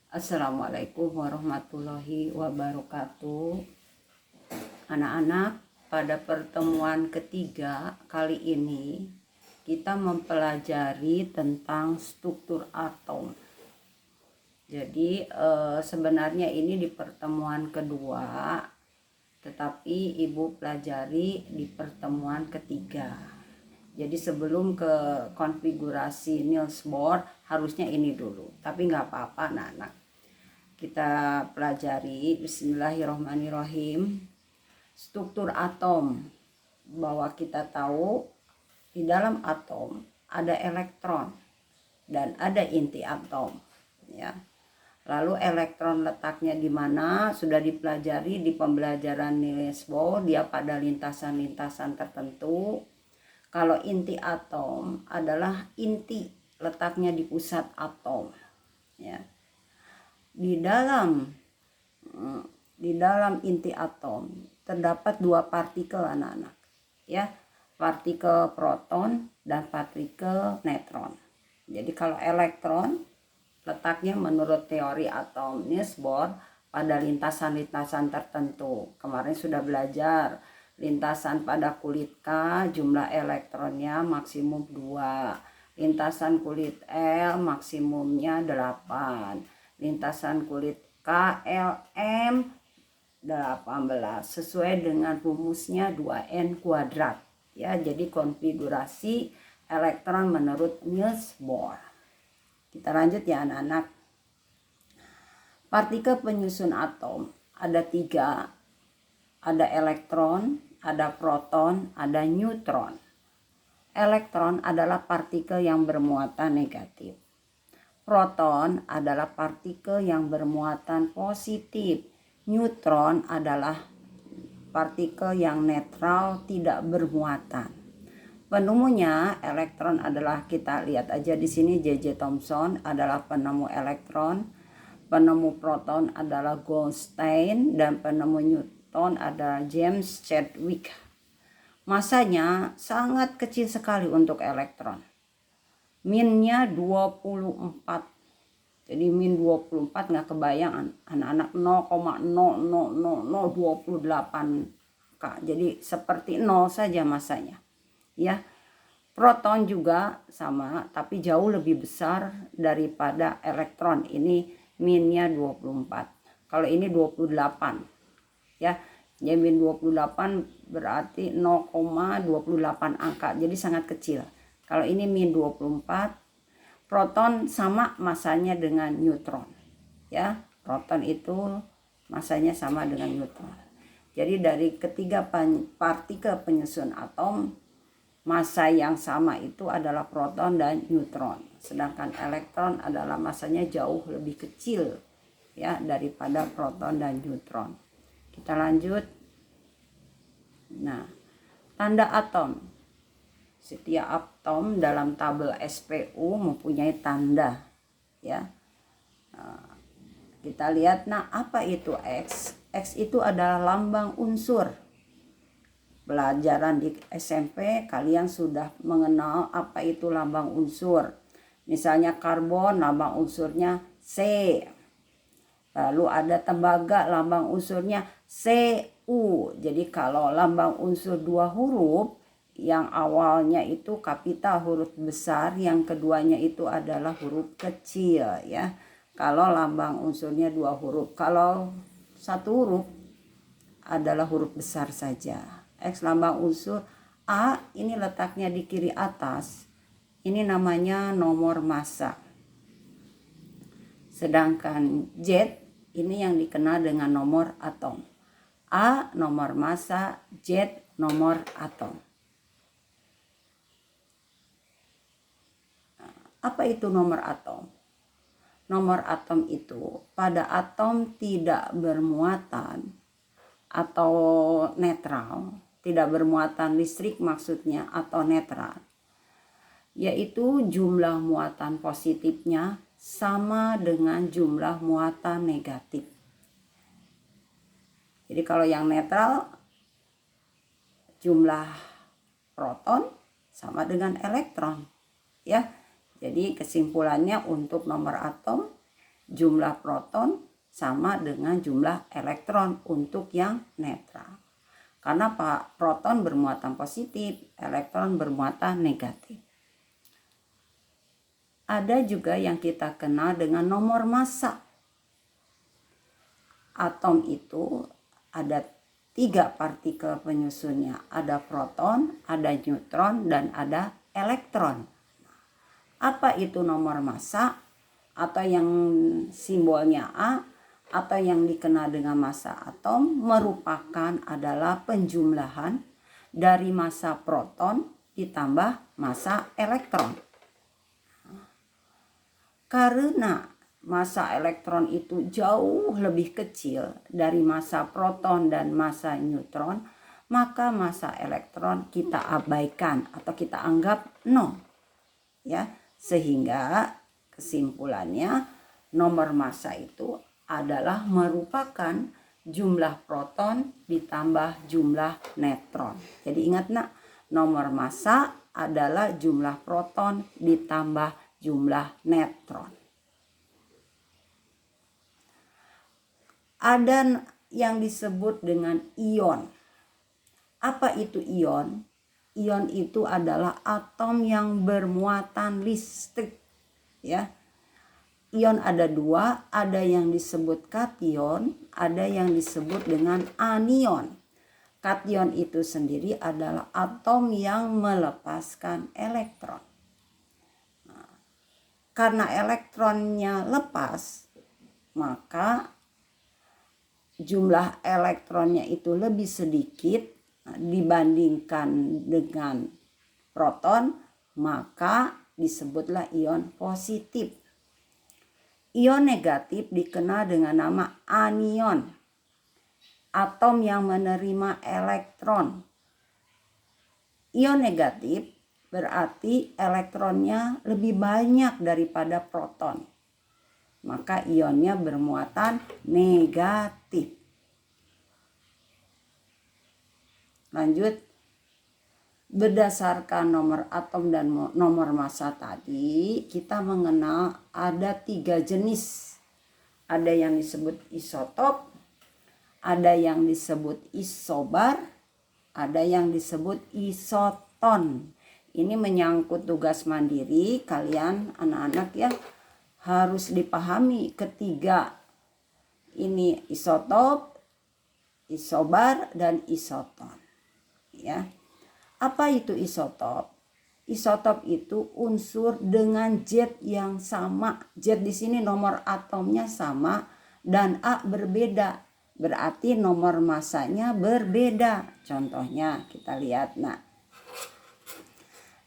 Assalamualaikum warahmatullahi wabarakatuh. Anak-anak, pada pertemuan ketiga kali ini kita mempelajari tentang struktur atom. Jadi sebenarnya ini di pertemuan kedua, tetapi ibu pelajari di pertemuan ketiga. Jadi sebelum ke konfigurasi Niels Bohr harusnya ini dulu, tapi nggak apa-apa anak-anak. Kita pelajari. Bismillahirrahmanirrahim. Struktur atom, bahwa kita tahu di dalam atom ada elektron dan ada inti atom, ya. Lalu elektron letaknya di mana sudah dipelajari di pembelajaran Niels Bohr, dia pada lintasan-lintasan tertentu. Kalau inti atom adalah inti, letaknya di pusat atom, ya. Di dalam inti atom terdapat dua partikel anak-anak, ya, partikel proton dan partikel neutron. Jadi kalau elektron letaknya menurut teori atom Niels Bohr pada lintasan-lintasan tertentu. Kemarin sudah belajar lintasan pada kulit K jumlah elektronnya maksimum 2. Lintasan kulit L maksimumnya 8. Lintasan kulit KLM 18 sesuai dengan rumusnya 2n kuadrat, ya. Jadi konfigurasi elektron menurut Niels Bohr. Kita lanjut ya anak-anak. Partikel penyusun atom ada 3. Ada elektron, ada proton, ada neutron. Elektron adalah partikel yang bermuatan negatif. Proton adalah partikel yang bermuatan positif. Neutron adalah partikel yang netral, tidak bermuatan. Penemunya elektron adalah, kita lihat aja di sini, J.J. Thomson adalah penemu elektron. Penemu proton adalah Goldstein dan penemu neutron adalah James Chadwick. Masanya sangat kecil sekali untuk elektron. Minnya 24. Jadi min 24 nggak kebayang anak-anak, 0,00028 K. Jadi seperti 0 saja masanya, ya. Proton juga sama tapi jauh lebih besar daripada elektron. Ini minnya 24. Kalau ini 28, ya. Jadi min 28 berarti 0,28 angka. Jadi sangat kecil. Kalau ini min 24, proton sama masanya dengan neutron, ya. Proton itu masanya sama dengan neutron. Jadi dari ketiga partikel penyusun atom, massa yang sama itu adalah proton dan neutron. Sedangkan elektron adalah masanya jauh lebih kecil, ya, daripada proton dan neutron. Kita lanjut. Nah, tanda atom. Setiap atom dalam tabel SPU mempunyai tanda, ya. Kita lihat, nah apa itu X? X itu adalah lambang unsur. Pelajaran di SMP kalian sudah mengenal apa itu lambang unsur. Misalnya karbon, lambang unsurnya C. Lalu ada tembaga, lambang unsurnya Cu. Jadi kalau lambang unsur 2 huruf, yang awalnya itu kapital huruf besar, yang keduanya itu adalah huruf kecil, ya. Kalau lambang unsurnya 2 huruf, kalau 1 huruf adalah huruf besar saja. X lambang unsur A, ini letaknya di kiri atas. Ini namanya nomor massa. Sedangkan Z ini yang dikenal dengan nomor atom. A nomor massa, Z nomor atom. Apa itu nomor atom? Nomor atom itu pada atom tidak bermuatan atau netral, tidak bermuatan listrik maksudnya, atau netral, yaitu jumlah muatan positifnya sama dengan jumlah muatan negatif. Jadi kalau yang netral, jumlah proton sama dengan elektron, ya. Jadi kesimpulannya untuk nomor atom, jumlah proton sama dengan jumlah elektron untuk yang netral. Karena proton bermuatan positif, elektron bermuatan negatif. Ada juga yang kita kenal dengan nomor massa. Atom itu ada 3 partikel penyusunnya. Ada proton, ada neutron, dan ada elektron. Apa itu nomor massa? Atau yang simbolnya A, atau yang dikenal dengan massa atom, merupakan adalah penjumlahan dari massa proton ditambah massa elektron. Karena massa elektron itu jauh lebih kecil dari massa proton dan massa neutron, maka massa elektron kita abaikan atau kita anggap 0. Ya, sehingga kesimpulannya nomor massa itu adalah merupakan jumlah proton ditambah jumlah neutron. Jadi ingat nak, nomor massa adalah jumlah proton ditambah jumlah neutron. Ada yang disebut dengan ion. Apa itu ion? Ion itu adalah atom yang bermuatan listrik, ya. Ion ada 2, ada yang disebut kation, ada yang disebut dengan anion. Kation itu sendiri adalah atom yang melepaskan elektron. Nah, karena elektronnya lepas, maka jumlah elektronnya itu lebih sedikit dibandingkan dengan proton, maka disebutlah ion positif. Ion negatif dikenal dengan nama anion, atom yang menerima elektron. Ion negatif berarti elektronnya lebih banyak daripada proton, maka ionnya bermuatan negatif. Lanjut, berdasarkan nomor atom dan nomor massa tadi, kita mengenal ada 3 jenis. Ada yang disebut isotop, ada yang disebut isobar, ada yang disebut isoton. Ini menyangkut tugas mandiri kalian anak-anak ya, harus dipahami ketiga ini, isotop, isobar, dan isoton. Ya. Apa itu isotop? Isotop itu unsur dengan zat yang sama. Zat di sini nomor atomnya sama dan A berbeda. Berarti nomor massanya berbeda. Contohnya kita lihat. Nah,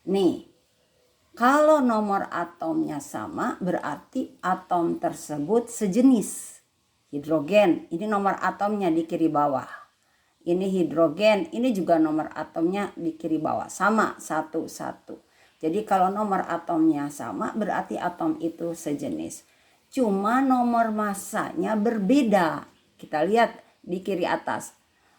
nih, kalau nomor atomnya sama berarti atom tersebut sejenis. Hidrogen, ini nomor atomnya di kiri bawah. Ini hidrogen, ini juga nomor atomnya di kiri bawah, sama, 1, 1. Jadi kalau nomor atomnya sama berarti atom itu sejenis. Cuma nomor massanya berbeda. Kita lihat di kiri atas.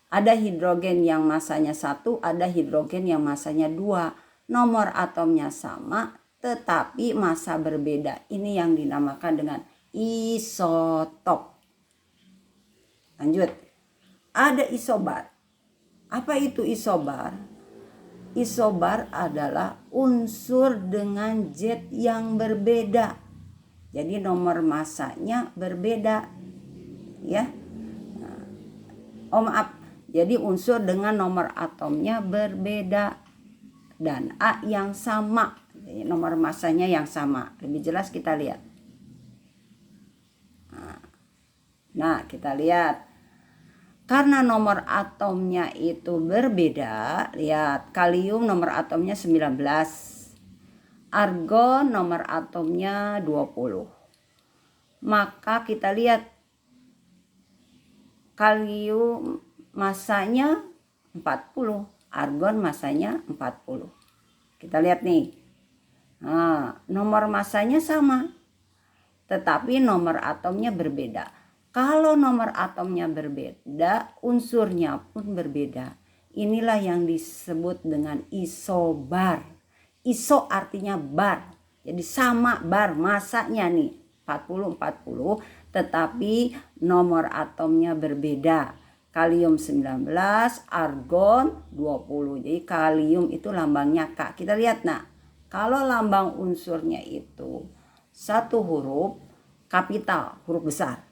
Ada hidrogen yang massanya 1, ada hidrogen yang massanya 2. Nomor atomnya sama tetapi massa berbeda. Ini yang dinamakan dengan isotop. Lanjut. Ada isobar. Apa itu isobar? Isobar adalah unsur dengan zat yang berbeda. Jadi nomor massanya berbeda. Ya. Oh maaf. Jadi unsur dengan nomor atomnya berbeda dan A yang sama. Jadi nomor massanya yang sama. Lebih jelas kita lihat. Nah, kita lihat. Karena nomor atomnya itu berbeda, lihat kalium nomor atomnya 19. Argon nomor atomnya 20. Maka kita lihat kalium massanya 40, argon massanya 40. Kita lihat nih. Nah, nomor massanya sama, tetapi nomor atomnya berbeda. Kalau nomor atomnya berbeda, unsurnya pun berbeda. Inilah yang disebut dengan isobar. Iso artinya bar. Jadi sama bar, masanya nih 40 tetapi nomor atomnya berbeda. Kalium 19, argon 20. Jadi kalium itu lambangnya K. Kita lihat nak, kalau lambang unsurnya itu satu huruf kapital, huruf besar.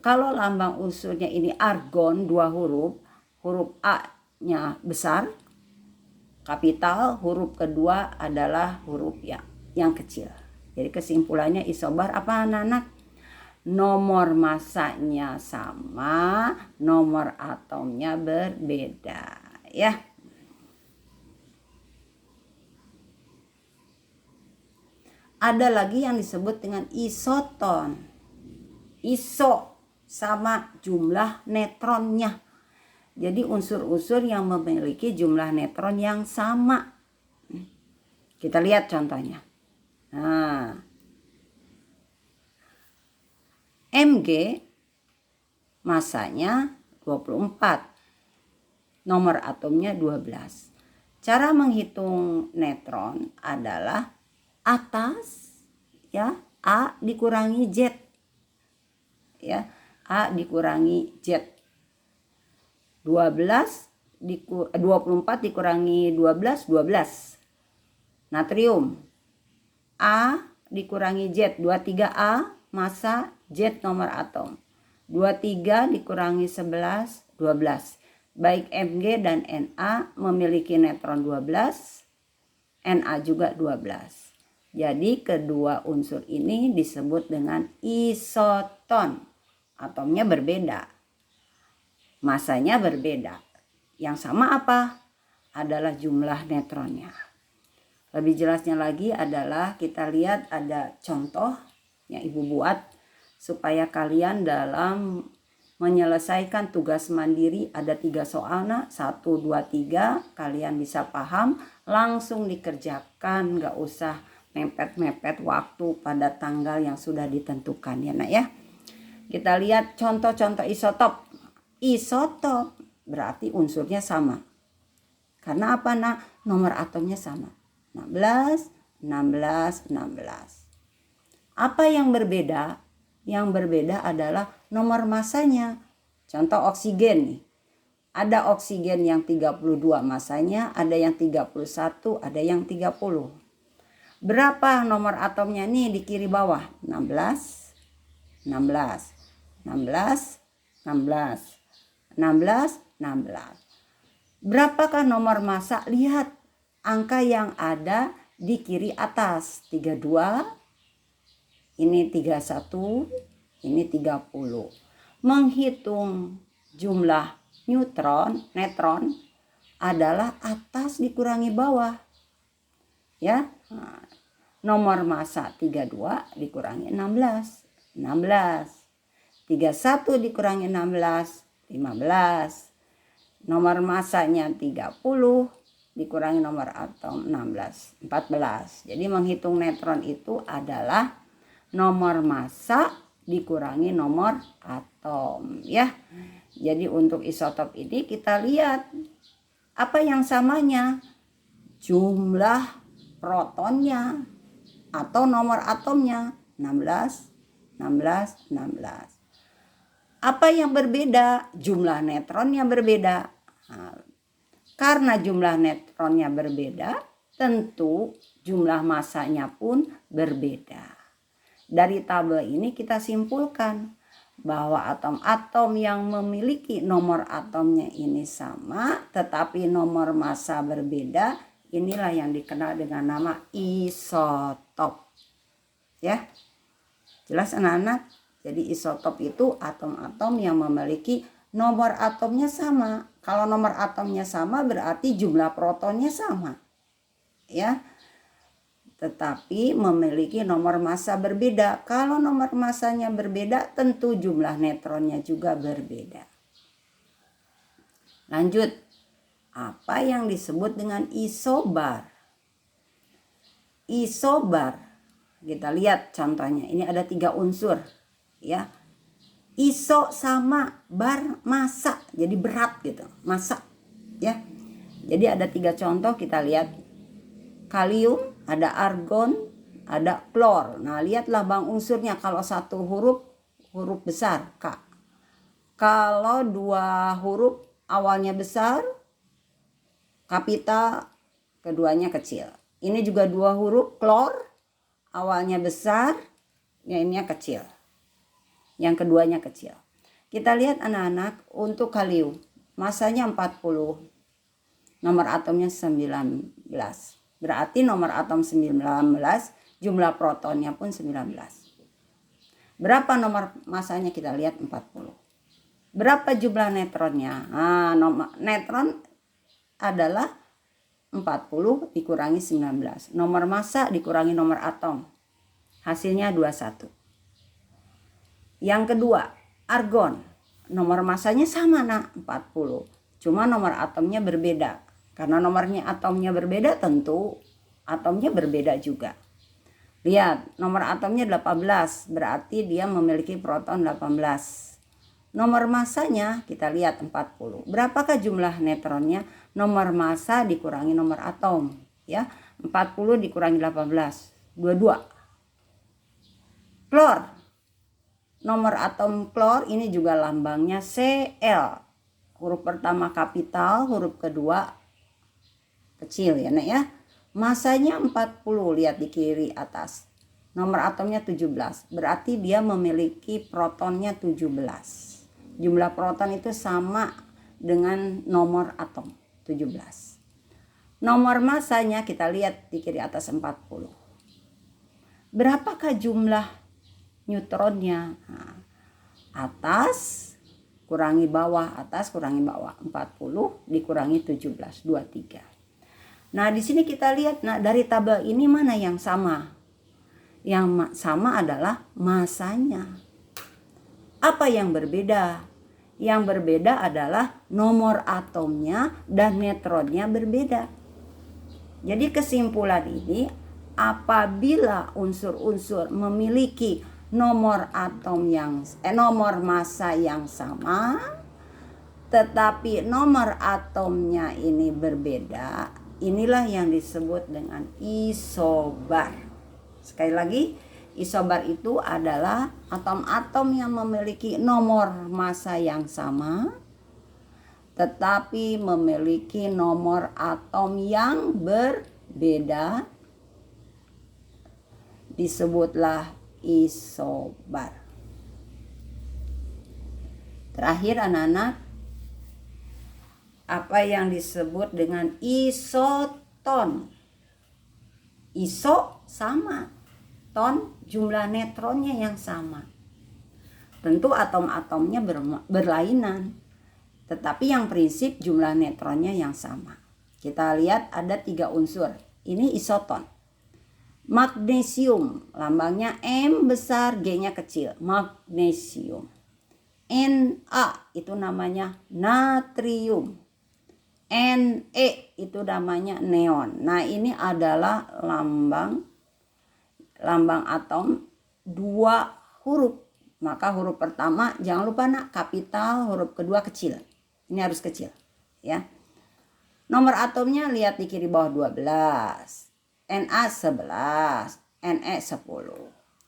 Kalau lambang unsurnya ini argon 2 huruf, huruf A-nya besar, kapital, huruf kedua adalah huruf yang kecil. Jadi kesimpulannya isobar apa anak-anak? Nomor masanya sama, nomor atomnya berbeda, ya. Ada lagi yang disebut dengan isoton. Iso sama jumlah netronnya. Jadi unsur-unsur yang memiliki jumlah netron yang sama. Kita lihat contohnya. Nah, Mg masanya 24. Nomor atomnya 12. Cara menghitung netron adalah atas ya A dikurangi Z. Ya, A dikurangi Z. 24 dikurangi 12, 12. Natrium. A dikurangi Z, 23A massa, Z nomor atom. 23 dikurangi 11, 12. Baik Mg dan Na memiliki netron 12, Na juga 12. Jadi kedua unsur ini disebut dengan isoton. Atomnya berbeda, masanya berbeda. Yang sama apa? Adalah jumlah netronnya. Lebih jelasnya lagi adalah kita lihat ada contoh yang ibu buat supaya kalian dalam menyelesaikan tugas mandiri ada 3 soal nak, 1, 2, 3 kalian bisa paham langsung dikerjakan, nggak usah mepet-mepet waktu pada tanggal yang sudah ditentukan ya nak ya. Kita lihat contoh-contoh isotop. Isotop berarti unsurnya sama. Karena apa nak? Nomor atomnya sama. 16, 16, 16. Apa yang berbeda? Yang berbeda adalah nomor masanya. Contoh oksigen nih. Ada oksigen yang 32 masanya, ada yang 31, ada yang 30. Berapa nomor atomnya nih di kiri bawah? 16, 16, 16, 16, 16, 16. Berapakah nomor massa? Lihat angka yang ada di kiri atas. 32, ini 31, ini 30. Menghitung jumlah netron adalah atas dikurangi bawah. Ya. Nah, nomor massa 32 dikurangi 16, 16. 31 dikurangi 16, 15. Nomor massanya 30 dikurangi nomor atom 16, 14. Jadi menghitung netron itu adalah nomor massa dikurangi nomor atom ya. Jadi untuk isotop ini kita lihat apa yang samanya, jumlah protonnya atau nomor atomnya 16, 16, 16. Apa yang berbeda? Jumlah netronnya berbeda. Nah, karena jumlah netronnya berbeda, tentu jumlah massanya pun berbeda. Dari tabel ini kita simpulkan bahwa atom-atom yang memiliki nomor atomnya ini sama tetapi nomor massa berbeda, inilah yang dikenal dengan nama isotop. Ya. Jelas anak-anak? Jadi isotop itu atom-atom yang memiliki nomor atomnya sama. Kalau nomor atomnya sama berarti jumlah protonnya sama. Ya. Tetapi memiliki nomor massa berbeda. Kalau nomor massanya berbeda, tentu jumlah netronnya juga berbeda. Lanjut. Apa yang disebut dengan isobar? Isobar. Kita lihat contohnya. Ini ada 3 unsur. Ya. Iso sama bar massa. Jadi berat gitu. Massa. Ya. Jadi ada 3 contoh kita lihat. Kalium, ada argon, ada klor. Nah, lihatlah Bang unsurnya, kalau satu huruf besar K. Kalau dua huruf awalnya besar, kapital, keduanya kecil. Ini juga dua huruf klor, awalnya besar, yang ini kecil. Yang keduanya kecil. Kita lihat anak-anak untuk kalium. Masanya 40. Nomor atomnya 19. Berarti nomor atom 19, jumlah protonnya pun 19. Berapa nomor masanya? Kita lihat 40. Berapa jumlah neutronnya? Nah, neutron adalah 40 dikurangi 19. Nomor massa dikurangi nomor atom. Hasilnya 21. Yang kedua, argon. Nomor masanya sama nak, 40. Cuma nomor atomnya berbeda. Karena nomornya atomnya berbeda, tentu atomnya berbeda juga. Lihat, nomor atomnya 18, berarti dia memiliki proton 18. Nomor masanya kita lihat 40. Berapakah jumlah neutronnya? Nomor massa dikurangi nomor atom, ya. 40 dikurangi 18, 22. Klor. Nomor atom klor ini juga lambangnya Cl. Huruf pertama kapital, huruf kedua kecil ya nak ya. Masanya 40, lihat di kiri atas. Nomor atomnya 17, berarti dia memiliki protonnya 17. Jumlah proton itu sama dengan nomor atom 17. Nomor masanya kita lihat di kiri atas 40. Berapakah jumlah neutronnya? Nah, atas kurangi bawah, atas kurangi bawah. 40 dikurangi 17, 23. Nah, di sini kita lihat, nah dari tabel ini mana yang sama? Yang sama adalah masanya. Apa yang berbeda? Yang berbeda adalah nomor atomnya dan neutronnya berbeda. Jadi kesimpulan ini, apabila unsur-unsur memiliki nomor massa yang sama, tetapi nomor atomnya ini berbeda, inilah yang disebut dengan isobar. Sekali lagi, isobar itu adalah atom-atom yang memiliki nomor massa yang sama, tetapi memiliki nomor atom yang berbeda, disebutlah isobar. Terakhir anak-anak, apa yang disebut dengan isoton? Iso sama, ton jumlah neutronnya yang sama. Tentu atom-atomnya berlainan, tetapi yang prinsip jumlah neutronnya yang sama. Kita lihat ada 3 unsur. Ini isoton. Magnesium, lambangnya M besar, G-nya kecil. Magnesium. Na itu namanya natrium. Ne itu namanya neon. Nah, ini adalah lambang atom 2 huruf. Maka huruf pertama jangan lupa nak, kapital, huruf kedua kecil. Ini harus kecil, ya. Nomor atomnya lihat di kiri bawah 12. Na 11, Ne 10.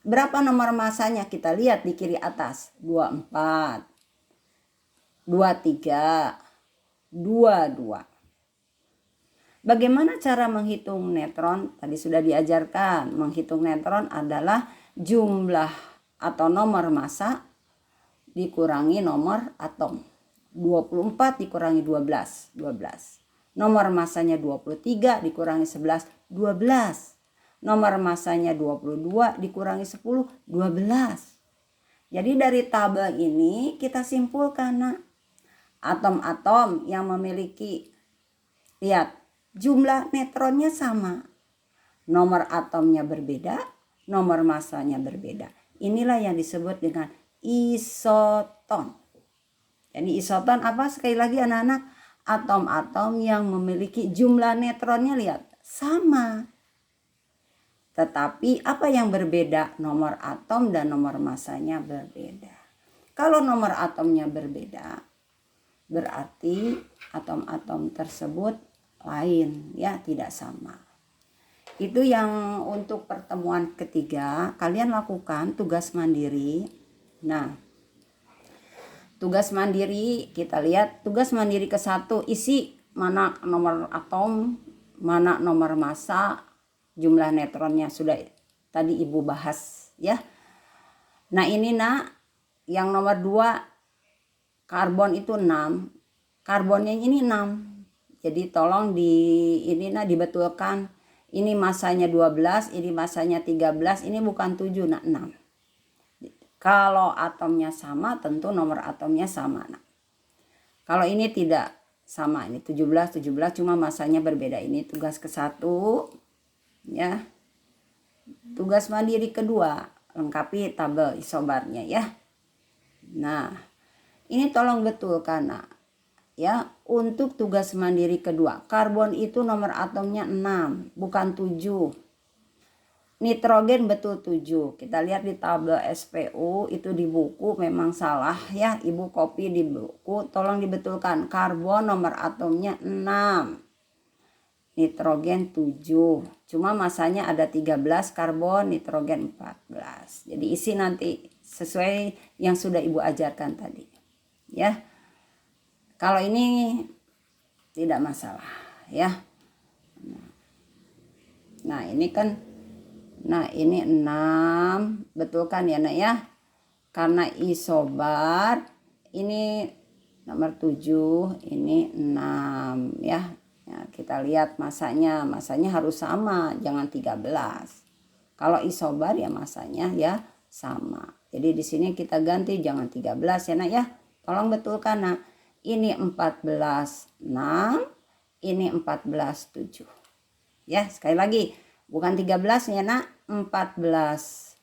Berapa nomor masanya? Kita lihat di kiri atas. 24, 23, 22. Bagaimana cara menghitung neutron? Tadi sudah diajarkan. Menghitung neutron adalah jumlah atau nomor massa dikurangi nomor atom. 24 dikurangi 12, 12. Nomor massanya 23 dikurangi 11, 12. Nomor massanya 22 dikurangi 10, 12. Jadi dari tabel ini kita simpulkan nak, atom-atom yang memiliki, lihat, jumlah neutronnya sama. Nomor atomnya berbeda, nomor massanya berbeda. Inilah yang disebut dengan isoton. Jadi isoton apa? Sekali lagi anak-anak, atom-atom yang memiliki jumlah neutronnya lihat sama. Tetapi apa yang berbeda? Nomor atom dan nomor massanya berbeda. Kalau nomor atomnya berbeda, berarti atom-atom tersebut lain, ya, tidak sama. Itu yang untuk pertemuan ketiga, kalian lakukan tugas mandiri. Nah, tugas mandiri kita lihat, tugas mandiri ke-1 isi mana nomor atom, mana nomor massa, jumlah neutronnya sudah tadi Ibu bahas ya. Nah, ini Nak, yang nomor 2 karbon itu 6. Karbonnya ini 6. Jadi tolong dibetulkan. Ini masanya 12, ini masanya 13, ini bukan 7, nah 6. Kalau atomnya sama, tentu nomor atomnya sama. Nah, kalau ini tidak sama, ini 17, cuma masanya berbeda. Ini tugas ke-1 ya. Tugas mandiri kedua, lengkapi tabel isobarnya ya. Nah, ini tolong betulkan Nak. Ya, untuk tugas mandiri kedua, karbon itu nomor atomnya 6, bukan 7. Nitrogen betul 7. Kita lihat di tabel SPU, itu di buku memang salah ya. Ibu copy di buku, tolong dibetulkan. Karbon nomor atomnya 6. Nitrogen 7. Cuma masanya ada 13 karbon, nitrogen 14. Jadi isi nanti sesuai yang sudah Ibu ajarkan tadi. Ya. Kalau ini tidak masalah ya. Nah, ini kan ini 6, betul kan ya Nak ya? Karena isobar ini nomor 7, ini 6 ya. Ya, kita lihat masanya harus sama, jangan 13. Kalau isobar ya masanya ya sama. Jadi di sini kita ganti jangan 13 ya Nak ya. Tolong betulkan Nak. Ini 14 6, ini 14 7. Ya, sekali lagi, bukan 13 ya Nak, 14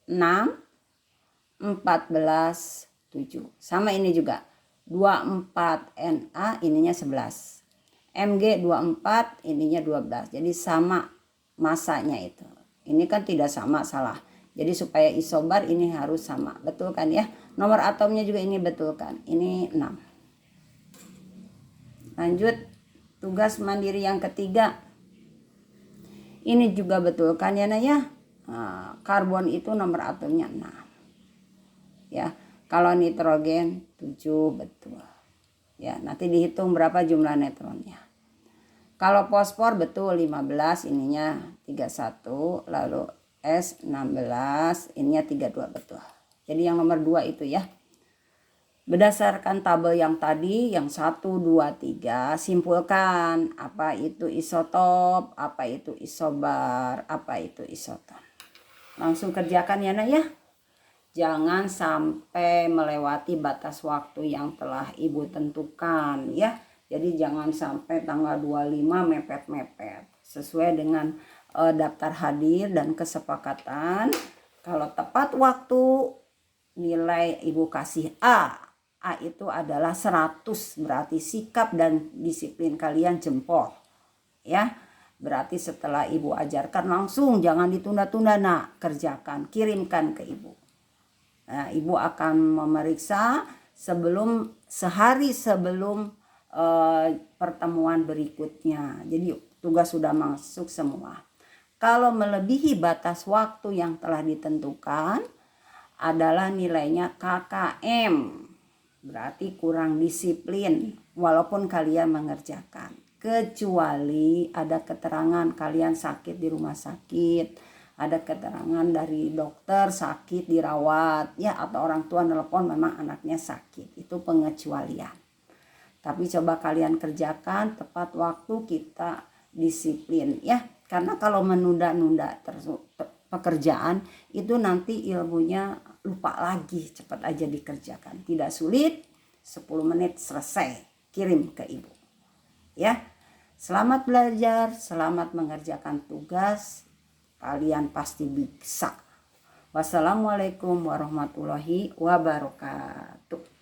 6, 14 7. Sama ini juga. 24 Na ininya 11. Mg 24 ininya 12. Jadi sama masanya itu. Ini kan tidak sama, salah. Jadi supaya isobar ini harus sama. Betul kan ya? Nomor atomnya juga ini betul kan? Ini 6. Lanjut tugas mandiri yang ketiga. Ini juga betul kan ya Nak ya? Nah, karbon itu nomor atomnya 6. Ya, kalau nitrogen 7 betul. Ya, nanti dihitung berapa jumlah neutronnya. Kalau fosfor betul 15, ininya 31, lalu S 16, ininya 32 betul. Jadi yang nomor 2 itu ya. Berdasarkan tabel yang tadi, yang 1, 2, 3, simpulkan apa itu isotop, apa itu isobar, apa itu isoton. Langsung kerjakan ya Nak ya. Jangan sampai melewati batas waktu yang telah Ibu tentukan ya. Jadi jangan sampai tanggal 25 mepet-mepet. Sesuai dengan daftar hadir dan kesepakatan. Kalau tepat waktu, nilai Ibu kasih A. A itu adalah 100, berarti sikap dan disiplin kalian jempol. Ya, berarti setelah Ibu ajarkan langsung, jangan ditunda-tunda Nak, kerjakan, kirimkan ke Ibu. Nah, Ibu akan memeriksa sehari sebelum pertemuan berikutnya. Jadi tugas sudah masuk semua. Kalau melebihi batas waktu yang telah ditentukan adalah nilainya KKM. Berarti kurang disiplin walaupun kalian mengerjakan. Kecuali ada keterangan kalian sakit di rumah sakit, ada keterangan dari dokter sakit dirawat ya, atau orang tua nelpon memang anaknya sakit. Itu pengecualian. Tapi coba kalian kerjakan tepat waktu, kita disiplin ya. Karena kalau menunda-nunda pekerjaan itu nanti ilmunya lupa lagi, cepat aja dikerjakan. Tidak sulit, 10 menit selesai, kirim ke Ibu. Ya. Selamat belajar, selamat mengerjakan tugas. Kalian pasti bisa. Wassalamualaikum warahmatullahi wabarakatuh.